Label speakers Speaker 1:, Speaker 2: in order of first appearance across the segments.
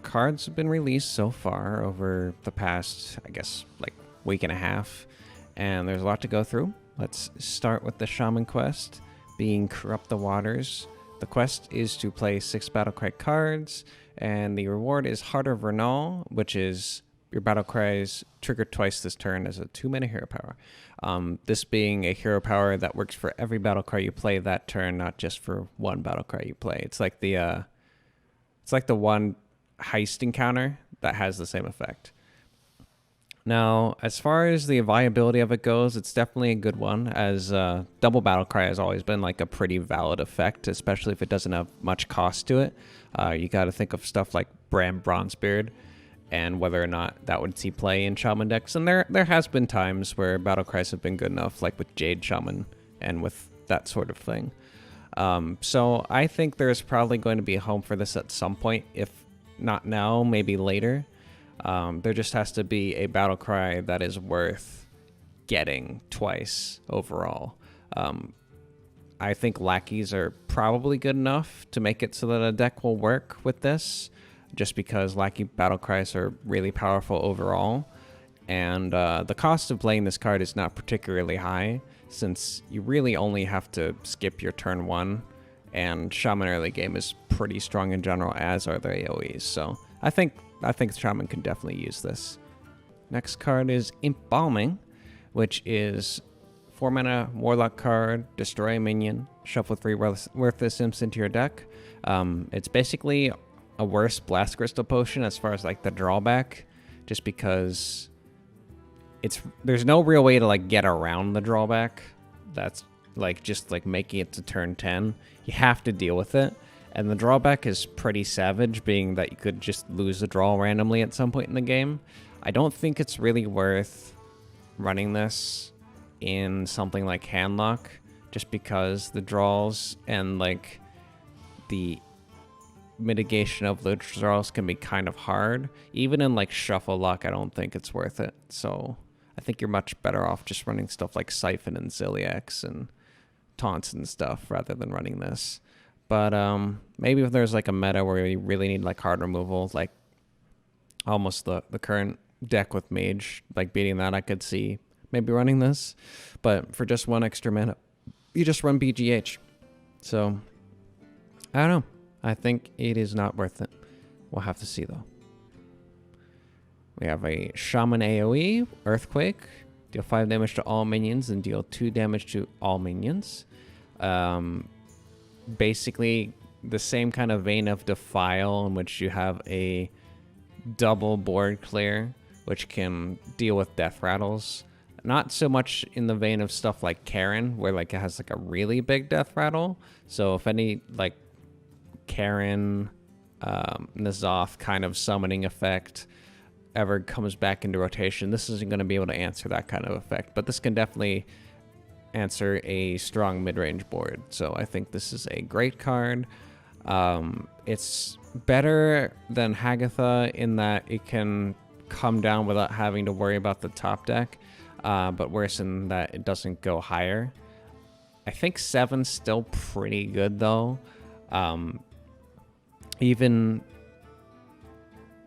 Speaker 1: cards have been released so far over the past, I guess, like week and a half, and there's a lot to go through. Let's start with the Shaman quest, being Corrupt the Waters. The quest is to play 6 Battlecry cards, and the reward is Heart of Vernal, which is your Battlecries triggered twice this turn as a 2-mana hero power. This being a hero power that works for every Battlecry you play that turn, not just for one Battlecry you play. It's like the one heist encounter that has the same effect. Now, as far as the viability of it goes, it's definitely a good one, as double Battlecry has always been like a pretty valid effect, especially if it doesn't have much cost to it. You got to think of stuff like Bram Bronzebeard and whether or not that would see play in Shaman decks. And there has been times where Battlecries have been good enough, like with Jade Shaman and with that sort of thing. So I think there's probably going to be a home for this at some point, if not now, maybe later. There just has to be a Battlecry that is worth getting twice overall. I think lackeys are probably good enough to make it so that a deck will work with this, just because lackey Battlecries are really powerful overall. And the cost of playing this card is not particularly high, since you really only have to skip your turn 1, and Shaman early game is pretty strong in general, as are the AoEs. So I think Shaman can definitely use this. Next card is Embalming, which is 4-mana Warlock card, destroy a minion, shuffle 3 worthless imps into your deck. It's basically a worse Blast Crystal Potion as far as like the drawback, just because there's no real way to like get around the drawback. That's like just like making it to turn 10. You have to deal with it. And the drawback is pretty savage, being that you could just lose the draw randomly at some point in the game. I don't think it's really worth running this in something like Handlock, just because the draws and like the mitigation of those draws can be kind of hard. Even in like Shuffle Lock, I don't think it's worth it. So I think you're much better off just running stuff like Siphon and Ziliax and Taunts and stuff rather than running this. But maybe if there's like a meta where you really need like hard removal, like almost the current deck with Mage, like beating that, I could see maybe running this. But for just 1 extra mana, you just run BGH. So I don't know. I think it is not worth it. We'll have to see though. We have a Shaman AoE, Earthquake. Deal 5 damage to all minions and deal 2 damage to all minions. Basically the same kind of vein of Defile, in which you have a double board clear, which can deal with death rattles. Not so much in the vein of stuff like Karen, where like it has like a really big death rattle. So if any like Karen, N'Zoth kind of summoning effect ever comes back into rotation, this isn't going to be able to answer that kind of effect. But this can definitely answer a strong mid-range board. So I think this is a great card. It's better than Hagatha in that it can come down without having to worry about the top deck, but worse in that it doesn't go higher. I think 7's still pretty good though. Even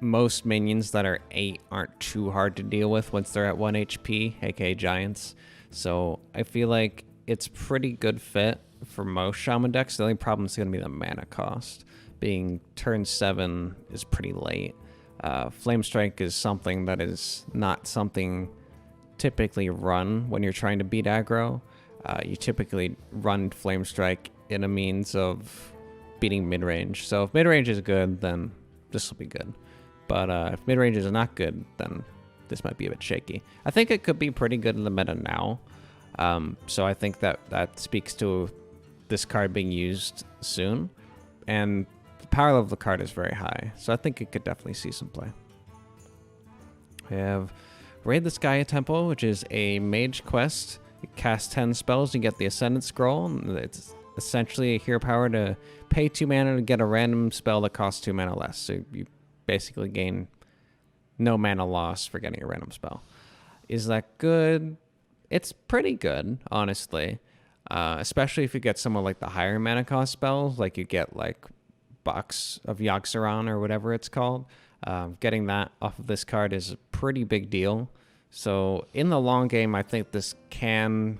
Speaker 1: most minions that are 8 aren't too hard to deal with once they're at 1 HP, aka giants. So I feel like it's pretty good fit for most Shaman decks. The only problem is going to be the mana cost. Being turn 7 is pretty late. Flame Strike is something that is not something typically run when you're trying to beat aggro. You typically run Flame Strike in a means of beating mid-range. So if mid-range is good, then this will be good. But if mid-range is not good, then this might be a bit shaky. I think it could be pretty good in the meta now. So I think that speaks to this card being used soon. And the power level of the card is very high. So I think it could definitely see some play. We have Raid the Sky Temple, which is a mage quest. You cast 10 spells, you get the Ascendant Scroll. It's essentially a hero power to pay 2 mana to get a random spell that costs 2 mana less. So you basically gain no mana loss for getting a random spell. Is that good? It's pretty good, honestly. Especially if you get some of like the higher mana cost spells, like you get like box of Yaxaron or whatever it's called. Getting that off of this card is a pretty big deal. So in the long game, I think this can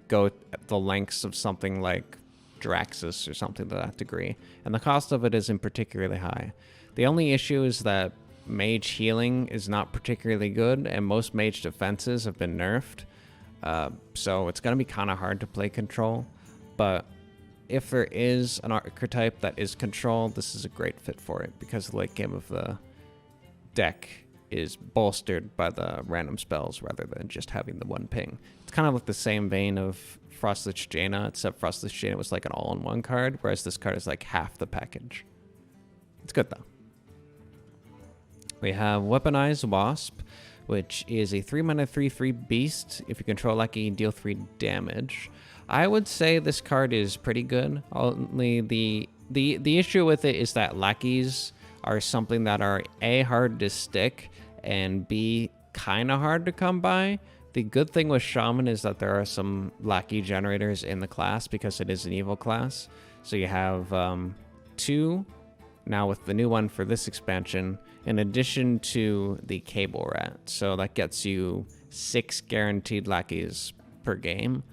Speaker 1: go the lengths of something like Draxus or something to that degree. And the cost of it isn't particularly high. The only issue is that mage healing is not particularly good, and most mage defenses have been nerfed. So it's going to be kind of hard to play control. But if there is an archetype that is control, this is a great fit for it, because the late game of the deck is bolstered by the random spells rather than just having the one ping. It's kind of like the same vein of Frostlich Jaina, except Frostlich Jaina was like an all-in-one card, whereas this card is like half the package. It's good though. We have Weaponized Wasp, which is a 3-mana 3/3 beast. If you control Lackey, deal 3 damage. I would say this card is pretty good. Only the issue with it is that lackeys are something that are A, hard to stick, and B, kind of hard to come by. The good thing with Shaman is that there are some lackey generators in the class because it is an evil class. So you have 2 now with the new one for this expansion, in addition to the Cable Rat. So that gets you 6 guaranteed lackeys per game.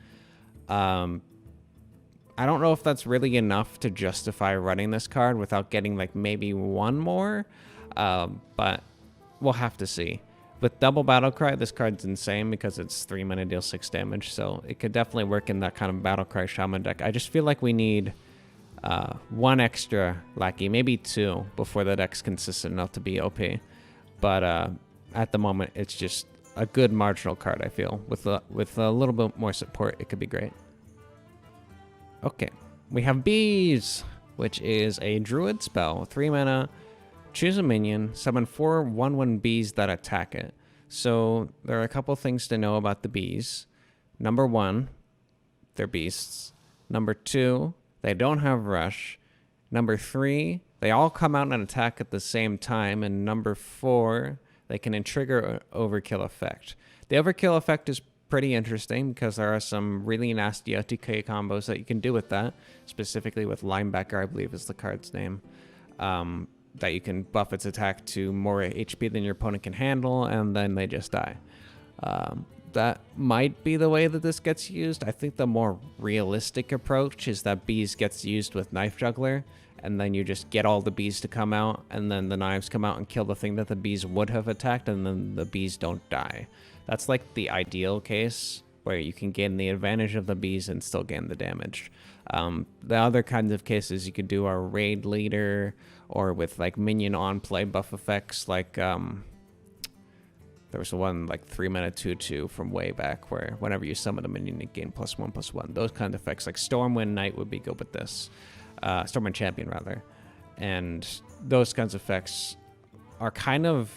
Speaker 1: I don't know if that's really enough to justify running this card without getting like maybe one more, but we'll have to see. With Double Battlecry, this card's insane because it's 3 mana, deal 6 damage, so it could definitely work in that kind of Battlecry Shaman deck. I just feel like we need 1 extra lackey, maybe 2, before the deck's consistent enough to be OP. But at the moment, it's just a good marginal card, I feel. With a little bit more support, it could be great. Okay, we have Bees, which is a druid spell. 3 mana, choose a minion, summon 4 1/1 bees that attack it. So there are a couple things to know about the bees. Number 1, they're beasts. Number 2, they don't have rush. Number 3, they all come out and attack at the same time. And number 4, they can trigger an overkill effect. The overkill effect is pretty interesting because there are some really nasty OTK combos that you can do with that, specifically with Linebacker, I believe is the card's name, that you can buff its attack to more HP than your opponent can handle, and then they just die. That might be the way that this gets used. I think the more realistic approach is that Bees gets used with Knife Juggler, and then you just get all the bees to come out, and then the knives come out and kill the thing that the bees would have attacked, and then the bees don't die. That's like the ideal case, where you can gain the advantage of the bees and still gain the damage. The other kinds of cases you could do are Raid Leader, or with like minion on play buff effects, like there was one like 3 mana 2/2 from way back where whenever you summon a minion you gain +1/+1. Those kind of effects, like Stormwind Knight would be good with this. Stormwind Champion rather. And those kinds of effects are kind of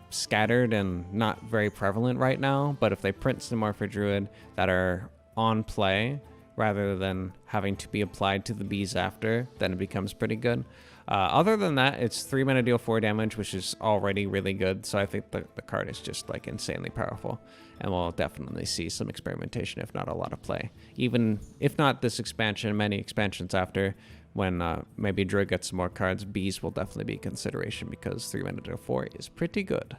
Speaker 1: scattered and not very prevalent right now, but if they print some more for Druid that are on play rather than having to be applied to the bees after, then it becomes pretty good. Other than that, it's 3 mana, deal 4 damage, which is already really good, so I think the card is just like insanely powerful, and we'll definitely see some experimentation, if not a lot of play. Even if not this expansion, many expansions after, when maybe Druid gets some more cards, bees will definitely be a consideration because 3 mana, deal 4 is pretty good.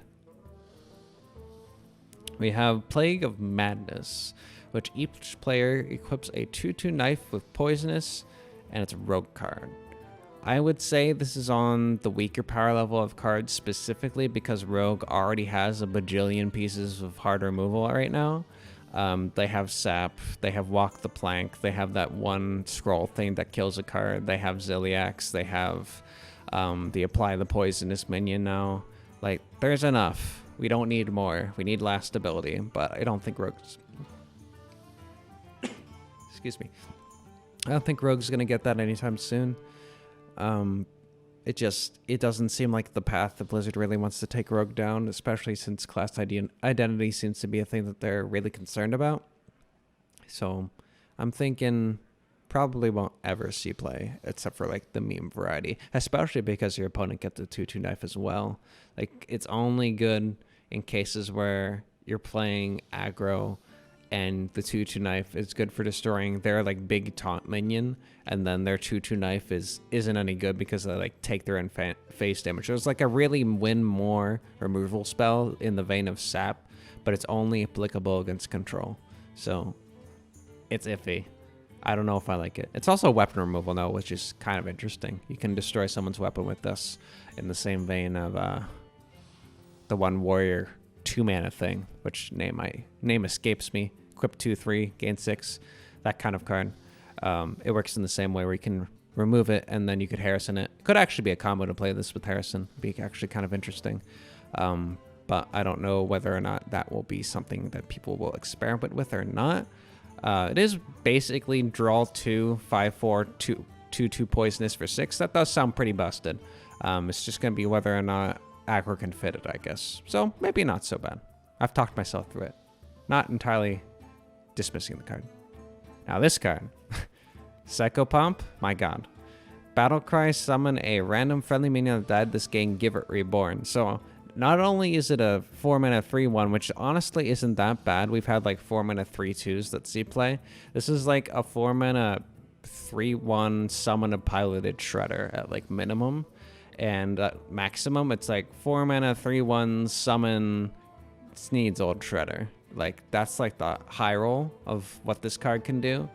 Speaker 1: We have Plague of Madness, which each player equips a 2/2 knife with poisonous, and it's a rogue card. I would say this is on the weaker power level of cards, specifically because Rogue already has a bajillion pieces of hard removal right now. They have Sap, they have Walk the Plank, they have that one scroll thing that kills a card, they have Ziliax, they have the Apply the Poisonous minion now. Like, there's enough. We don't need more. We need last ability, but I don't think Rogue's... Excuse me. I don't think Rogue's going to get that anytime soon. It doesn't seem like the path that Blizzard really wants to take Rogue down, especially since class identity seems to be a thing that they're really concerned about. So I'm thinking probably won't ever see play, except for like the meme variety, especially because your opponent gets a 2/2 knife as well. Like, it's only good in cases where you're playing aggro and the 2-2 knife is good for destroying their like big taunt minion, and then their 2-2 knife isn't any good because they like take their own face damage. So it's like a really win more removal spell in the vein of sap, but it's only applicable against control, so it's iffy. I don't know if I like it. It's also weapon removal though, which is kind of interesting. You can destroy someone's weapon with this, in the same vein of the one warrior 2-mana thing, which name escapes me. Equip 2/3, gain 6, that kind of card. It works in the same way where you can remove it and then you could Harrison it. Could actually be a combo to play this with Harrison. Be actually kind of interesting. But I don't know whether or not that will be something that people will experiment with or not. It is basically draw 2, 5/4, 2/2 poisonous for 6. That does sound pretty busted. It's just going to be whether or not aggro can fit it, I guess. So maybe not so bad. I've talked myself through it. Not entirely dismissing the card. Now this card, Psycho Pump, my god. Battle Cry, summon a random friendly minion that died this game, give it reborn. So not only is it a 4-mana 3/1, which honestly isn't that bad. We've had like 4-mana 3/2s that see play. This is like a 4-mana 3/1 summon a piloted shredder at like minimum. And maximum, it's like 4-mana 3/1 summon Sneed's old shredder. Like that's like the high roll of what this card can do,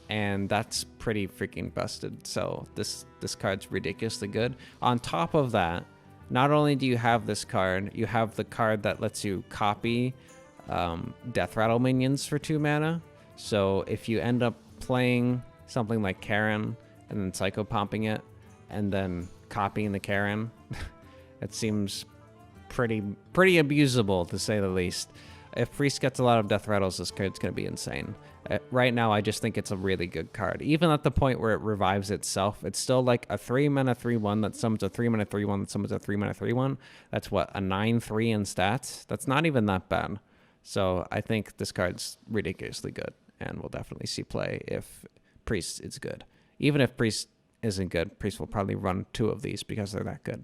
Speaker 1: and that's pretty freaking busted. So this card's ridiculously good. On top of that, not only do you have this card, you have the card that lets you copy Death Rattle minions for 2 mana. So if you end up playing something like Karen and then Psycho Pumping it and then copying the Karen, it seems pretty abusable to say the least. If Priest gets a lot of Death Rattles, this card's going to be insane. Right now, I just think it's a really good card. Even at the point where it revives itself, it's still like a 3-mana 3/1 that summons a 3-mana 3/1 that summons a 3-mana 3/1. That's what, a 9/3 in stats? That's not even that bad. So I think this card's ridiculously good, and we'll definitely see play if Priest is good. Even if Priest isn't good, Priest will probably run 2 of these because they're that good.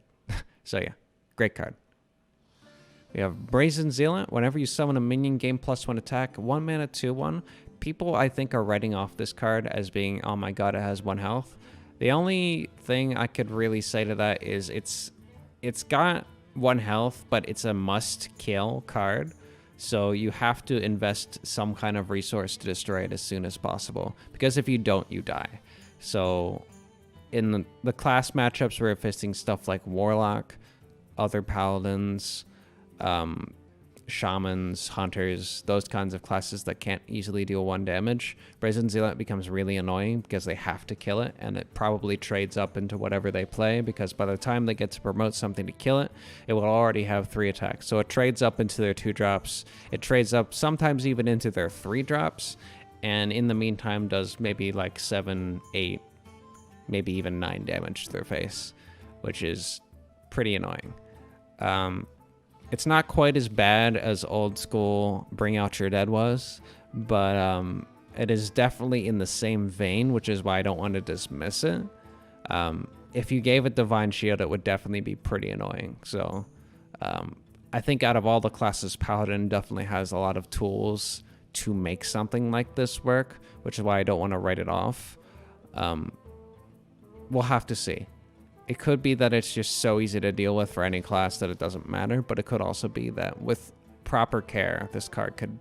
Speaker 1: So yeah, great card. We have Brazen Zealot. Whenever you summon a minion, gain +1 attack, 1-mana 2/1. People, I think, are writing off this card as being, oh my god, it has 1 health. The only thing I could really say to that is it's got 1 health, but it's a must-kill card. So you have to invest some kind of resource to destroy it as soon as possible. Because if you don't, you die. So in the class matchups, we're fisting stuff like Warlock, other Paladins, Shamans, Hunters, those kinds of classes that can't easily deal 1 damage. Brazen Zealot becomes really annoying because they have to kill it, and it probably trades up into whatever they play, because by the time they get to promote something to kill it, it will already have 3 attacks. So it trades up into their 2 drops. It trades up sometimes even into their 3 drops, and in the meantime does maybe like 7, 8, maybe even 9 damage to their face, which is pretty annoying. It's not quite as bad as old school Bring Out Your Dead was, but it is definitely in the same vein, which is why I don't want to dismiss it. If you gave it Divine Shield, it would definitely be pretty annoying. So I think out of all the classes, Paladin definitely has a lot of tools to make something like this work, which is why I don't want to write it off. We'll have to see. It could be that it's just so easy to deal with for any class that it doesn't matter, but it could also be that with proper care, this card could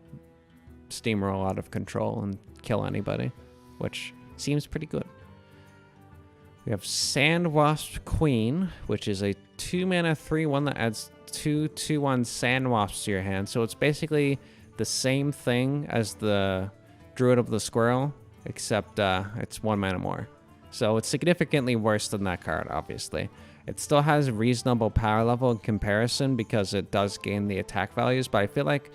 Speaker 1: steamroll out of control and kill anybody, which seems pretty good. We have Sand Wasp Queen, which is a 2-mana 3/1 that adds 2/2/1 Sand Wasps to your hand. So it's basically the same thing as the Druid of the Squirrel, except it's 1 mana more. So it's significantly worse than that card, obviously. It still has reasonable power level in comparison because it does gain the attack values, but I feel like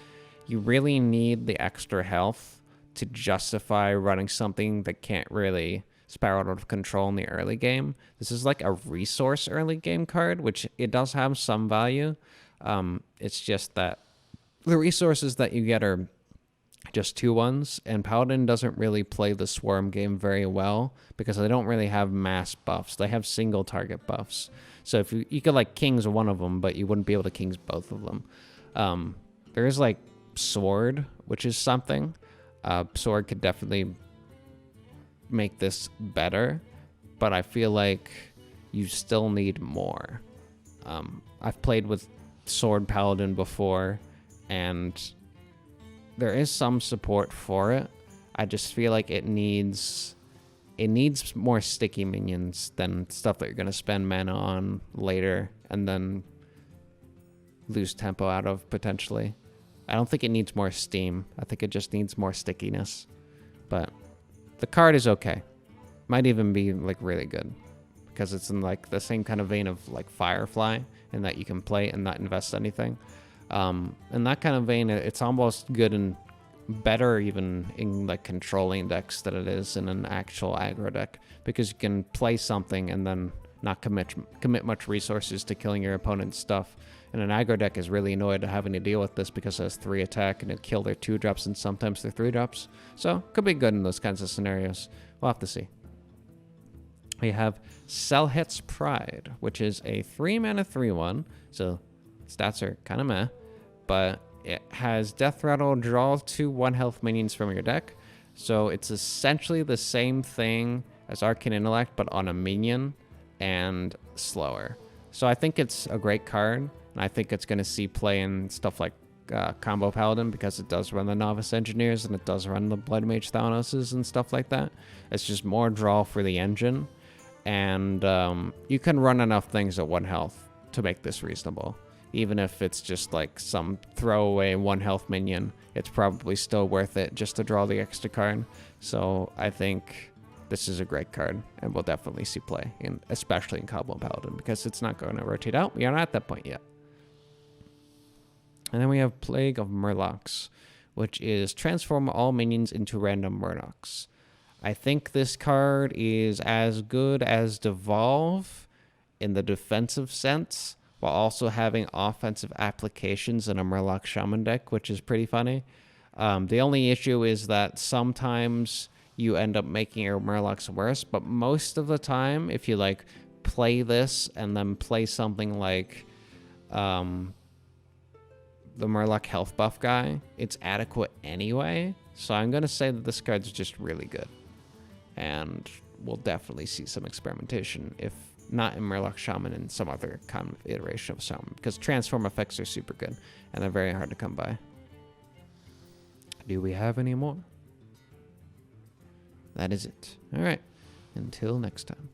Speaker 1: you really need the extra health to justify running something that can't really spiral out of control in the early game. This is like a resource early game card, which it does have some value. It's just that the resources that you get are just 2/1s, and Paladin doesn't really play the Swarm game very well because they don't really have mass buffs. They have single target buffs. So if you could like Kings one of them, but you wouldn't be able to Kings both of them. There is like Sword, which is something. Sword could definitely make this better, but I feel like you still need more. I've played with Sword Paladin before, and there is some support for it. I just feel like it needs more sticky minions than stuff that you're going to spend mana on later and then lose tempo out of potentially. I don't think it needs more steam. I think it just needs more stickiness. But the card is okay. Might even be like really good because it's in like the same kind of vein of like Firefly in that you can play and not invest anything. In that kind of vein, it's almost good and better even in like controlling decks than it is in an actual aggro deck, because you can play something and then not commit much resources to killing your opponent's stuff. And an aggro deck is really annoyed at having to deal with this because it has 3 attack and it kill their 2-drops and sometimes their 3-drops. So could be good in those kinds of scenarios. We'll have to see. We have Selhet's Pride, which is a 3-mana 3/1. So stats are kind of meh, but it has Death Rattle, draw 2 1-health minions from your deck. So it's essentially the same thing as Arcane Intellect, but on a minion and slower. So I think it's a great card, and I think it's going to see play in stuff like Combo Paladin, because it does run the Novice Engineers and it does run the Blood Mage Thanoses and stuff like that. It's just more draw for the engine, and you can run enough things at 1 health to make this reasonable. Even if it's just like some throwaway 1-health minion, it's probably still worth it just to draw the extra card. So I think this is a great card, and we'll definitely see play, especially in Combo Paladin, because it's not going to rotate out. We are not at that point yet. And then we have Plague of Murlocs, which is transform all minions into random Murlocs. I think this card is as good as Devolve in the defensive sense, while also having offensive applications in a Murloc Shaman deck, which is pretty funny. The only issue is that sometimes you end up making your Murlocs worse, but most of the time, if you like play this and then play something like the Murloc health buff guy, it's adequate anyway. So I'm going to say that this card's just really good. And we'll definitely see some experimentation, if not in Murloc Shaman, and some other kind of iteration of Shaman, because transform effects are super good and they're very hard to come by. Do we have any more? That is it. All right. Until next time.